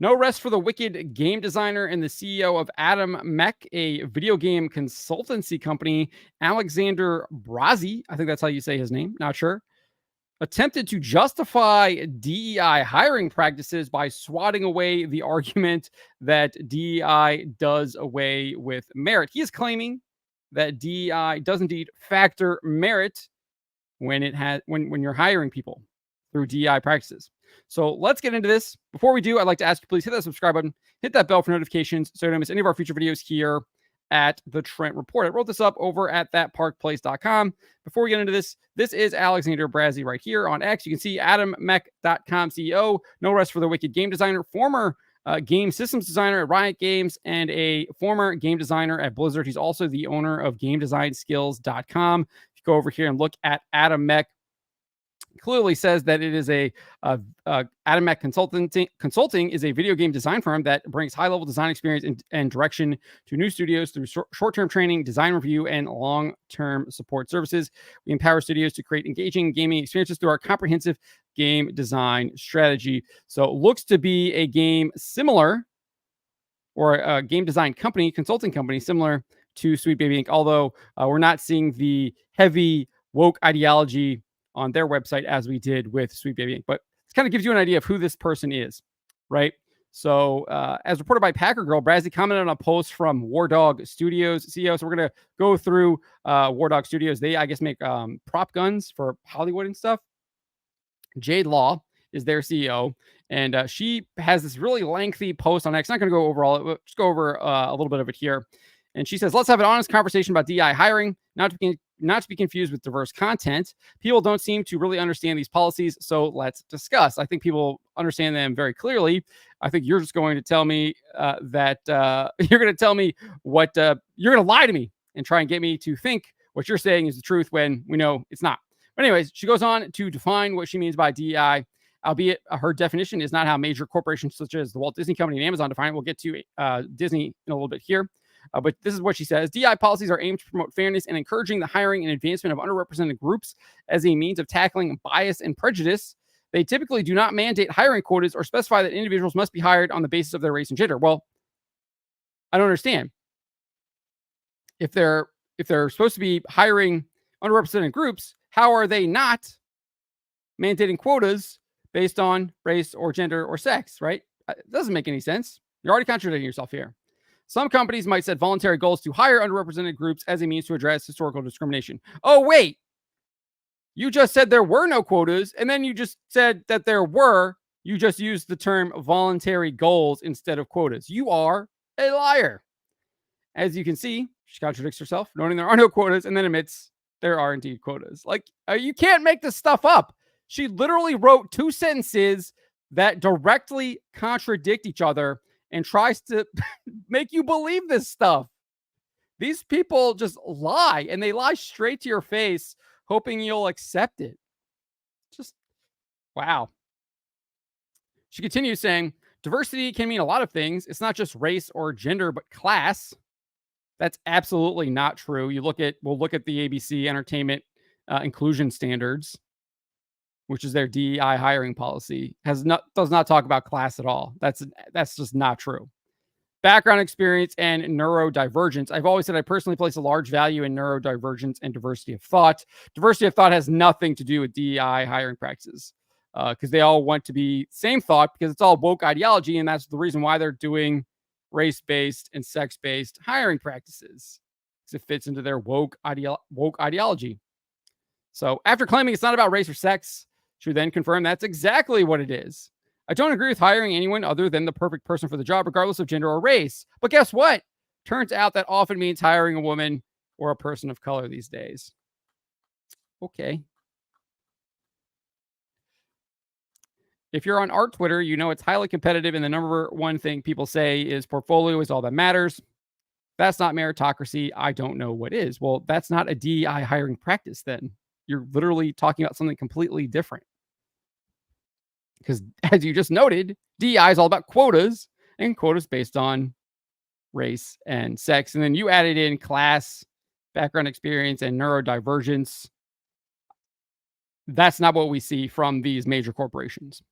No rest for the wicked game designer and the CEO of Adam Mech, a video game consultancy company. Alexander Braize, I think that's how you say his name, not sure, attempted to justify DEI hiring practices by swatting away the argument that DEI does away with merit. He is claiming that DEI does indeed factor merit when you're hiring people through DEI practices. So let's get into this. Before we do, I'd like to ask you, please hit that subscribe button, hit that bell for notifications so you don't miss any of our future videos here at the Trent Report. I wrote this up over at thatparkplace.com. Before we get into this, this is Alexander Braize right here on X. You can see AtomechCom CEO, no rest for the wicked game designer, former game systems designer at Riot Games, and a former game designer at Blizzard. He's also the owner of GameDesignSkills.com. If you go over here and look at Adam Mech, clearly says that it is Atomech Consulting is a video game design firm that brings high-level design experience and direction to new studios through short-term training, design review, and long-term support services. We empower studios to create engaging gaming experiences through our comprehensive game design strategy. So it looks to be a game similar, or a game design company, consulting company similar to Sweet Baby Inc., although we're not seeing the heavy woke ideology on their website as we did with Sweet Baby Inc. But it kind of gives you an idea of who this person is, right? So as reported by Packer Girl, Braize commented on a post from Wog Studios CEO. So we're going to go through Wog Studios. They, I guess, make prop guns for Hollywood and stuff. Jade Law is their CEO, and she has this really lengthy post on X. Not going to go over all it, just go over a little bit of it here. And she says, let's have an honest conversation about DEI hiring, not to be confused with diverse content. People don't seem to really understand these policies, so let's discuss. I think people understand them very clearly. I think you're just going to tell me that you're going to tell me what you're going to lie to me and try and get me to think what you're saying is the truth when we know it's not. But anyways, she goes on to define what she means by DEI, albeit her definition is not how major corporations such as the Walt Disney Company and Amazon define it. We'll get to Disney in a little bit here. But this is what she says. DEI policies are aimed to promote fairness and encouraging the hiring and advancement of underrepresented groups as a means of tackling bias and prejudice. They typically do not mandate hiring quotas or specify that individuals must be hired on the basis of their race and gender. Well, I don't understand. If they're supposed to be hiring underrepresented groups, how are they not mandating quotas based on race or gender or sex, right? It doesn't make any sense. You're already contradicting yourself here. Some companies might set voluntary goals to hire underrepresented groups as a means to address historical discrimination. Oh, wait. You just said there were no quotas, and then you just said that there were. You just used the term voluntary goals instead of quotas. You are a liar. As you can see, she contradicts herself, noting there are no quotas, and then admits there are indeed quotas. Like, you can't make this stuff up. She literally wrote two sentences that directly contradict each other and tries to make you believe this stuff. These people just lie, and they lie straight to your face, hoping you'll accept it. Just, wow. She continues saying, diversity can mean a lot of things. It's not just race or gender, but class. That's absolutely not true. We'll look at the ABC Entertainment Inclusion Standards, which is their DEI hiring policy, does not talk about class at all. That's just not true. Background experience and neurodivergence. I've always said I personally place a large value in neurodivergence and diversity of thought. Diversity of thought has nothing to do with DEI hiring practices because they all want to be same thought because it's all woke ideology, and that's the reason why they're doing race-based and sex-based hiring practices because it fits into their woke ideology. So after claiming it's not about race or sex, she then confirmed that's exactly what it is. I don't agree with hiring anyone other than the perfect person for the job, regardless of gender or race. But guess what? Turns out that often means hiring a woman or a person of color these days. Okay. If you're on art Twitter, you know it's highly competitive, and the number one thing people say is portfolio is all that matters. That's not meritocracy. I don't know what is. Well, that's not a DEI hiring practice then. You're literally talking about something completely different. Because as you just noted, DEI is all about quotas, and quotas based on race and sex. And then you added in class, background experience, and neurodivergence. That's not what we see from these major corporations.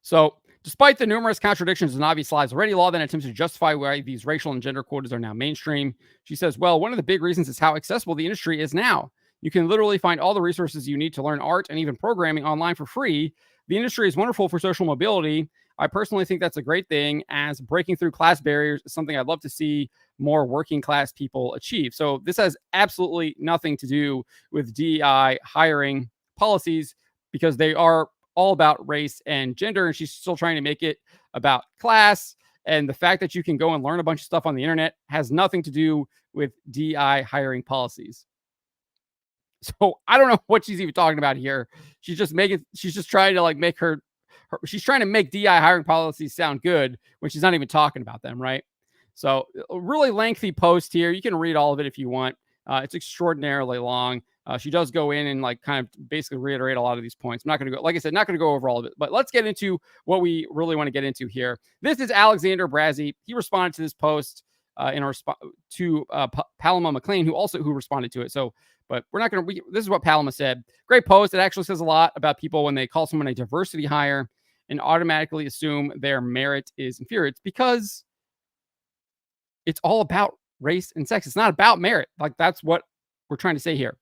So, despite the numerous contradictions and obvious lies, already law then attempts to justify why these racial and gender quotas are now mainstream. She says, well, one of the big reasons is how accessible the industry is now. You can literally find all the resources you need to learn art and even programming online for free. The industry is wonderful for social mobility. I personally think that's a great thing, as breaking through class barriers is something I'd love to see more working class people achieve. So, this has absolutely nothing to do with DEI hiring policies, because they are all about race and gender, and she's still trying to make it about class. And the fact that you can go and learn a bunch of stuff on the internet has nothing to do with DI hiring policies. So I don't know what she's even talking about here. She's just trying to like make she's trying to make DI hiring policies sound good when she's not even talking about them, right? So a really lengthy post here. You can read all of it if you want. It's extraordinarily long. She does go in and like kind of basically reiterate a lot of these points. I'm not going to go, like I said, not going to go over all of it, but let's get into what we really want to get into here. This is Alexander Braize. He responded to this post in a response to Paloma McLean, who responded to it. So, but we're not going to. This is what Paloma said. Great post. It actually says a lot about people when they call someone a diversity hire and automatically assume their merit is inferior. It's because it's all about race and sex. It's not about merit. Like that's what we're trying to say here.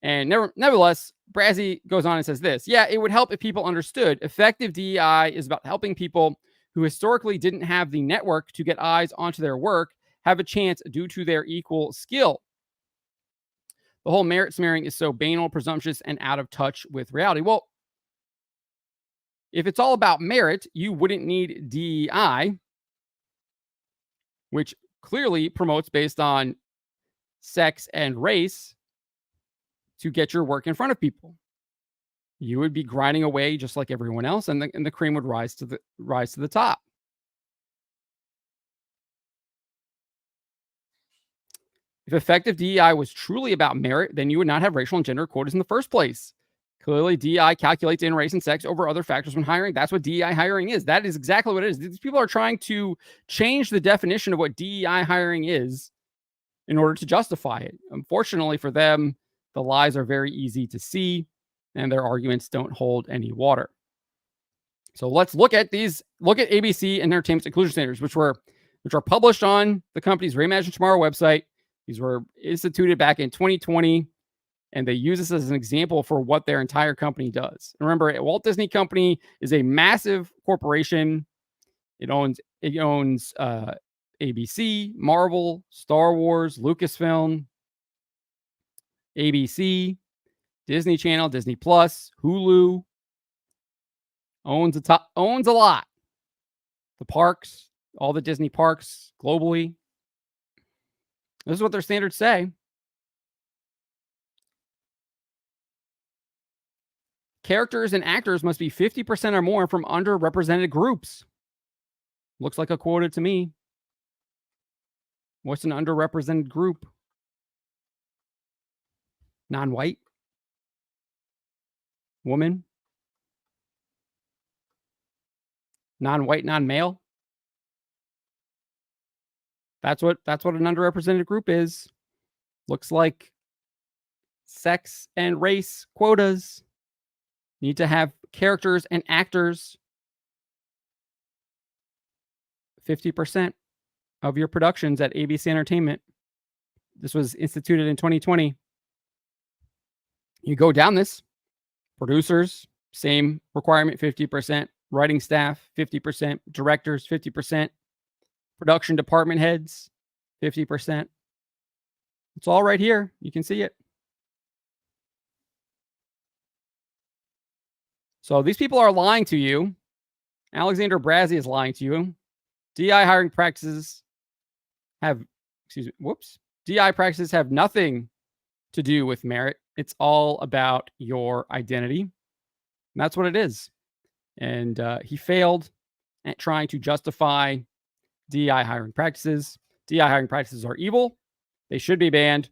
And nevertheless, Braize goes on and says this. Yeah, it would help if people understood effective DEI is about helping people who historically didn't have the network to get eyes onto their work have a chance due to their equal skill. The whole merit smearing is so banal, presumptuous, and out of touch with reality. Well, if it's all about merit, you wouldn't need DEI, which clearly promotes based on sex and race to get your work in front of people. You would be grinding away just like everyone else, and the cream would rise to the top. If effective DEI was truly about merit, then you would not have racial and gender quotas in the first place. Clearly, DEI calculates in race and sex over other factors when hiring. That's what DEI hiring is. That is exactly what it is. These people are trying to change the definition of what DEI hiring is in order to justify it. Unfortunately for them, the lies are very easy to see, and their arguments don't hold any water. So let's look at these. Look at ABC and Entertainment's inclusion standards, which are published on the company's Reimagine Tomorrow website. These were instituted back in 2020, and they use this as an example for what their entire company does. And remember, Walt Disney Company is a massive corporation. It owns ABC, Marvel, Star Wars, Lucasfilm, ABC, Disney Channel, Disney Plus, Hulu. Owns a lot. The parks, all the Disney parks globally. This is what their standards say. Characters and actors must be 50% or more from underrepresented groups. Looks like a quota to me. What's an underrepresented group? Non-white? Woman? Non-white, non-male? That's what an underrepresented group is. Looks like sex and race quotas need to have characters and actors 50% of your productions at ABC Entertainment. This was instituted in 2020. You go down this. Producers, same requirement, 50%. Writing staff, 50%. Directors, 50%. Production department heads, 50%. It's all right here. You can see it. So these people are lying to you. Alexander Braize is lying to you. DI hiring practices DI practices have nothing to do with merit. It's all about your identity. And that's what it is. And he failed at trying to justify DI hiring practices. DI hiring practices are evil. They should be banned.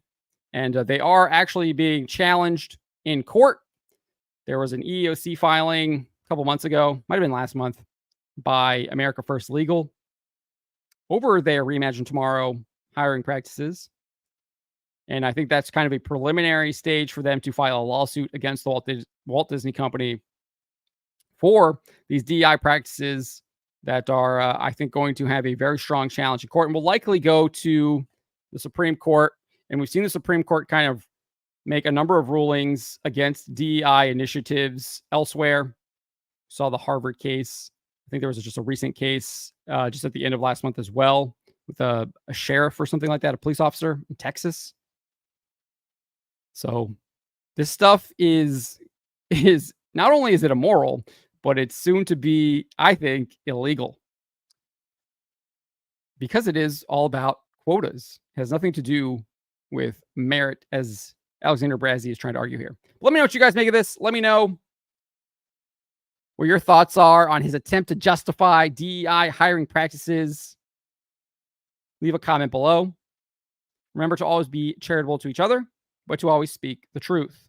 And they are actually being challenged in court. There was an EEOC filing a couple months ago, might have been last month, by America First Legal over their Reimagine Tomorrow hiring practices. And I think that's kind of a preliminary stage for them to file a lawsuit against the Walt Disney Company for these DEI practices that are, I think, going to have a very strong challenge in court and will likely go to the Supreme Court. And we've seen the Supreme Court kind of make a number of rulings against DEI initiatives elsewhere. Saw the Harvard case. I think there was just a recent case just at the end of last month as well with a sheriff or something like that, a police officer in Texas. So this stuff is not only is it immoral, but it's soon to be, I think, illegal because it is all about quotas. It has nothing to do with merit, as Alexander Braize is trying to argue here. Let me know what you guys make of this. Let me know what your thoughts are on his attempt to justify DEI hiring practices. Leave a comment below. Remember to always be charitable to each other, but to always speak the truth.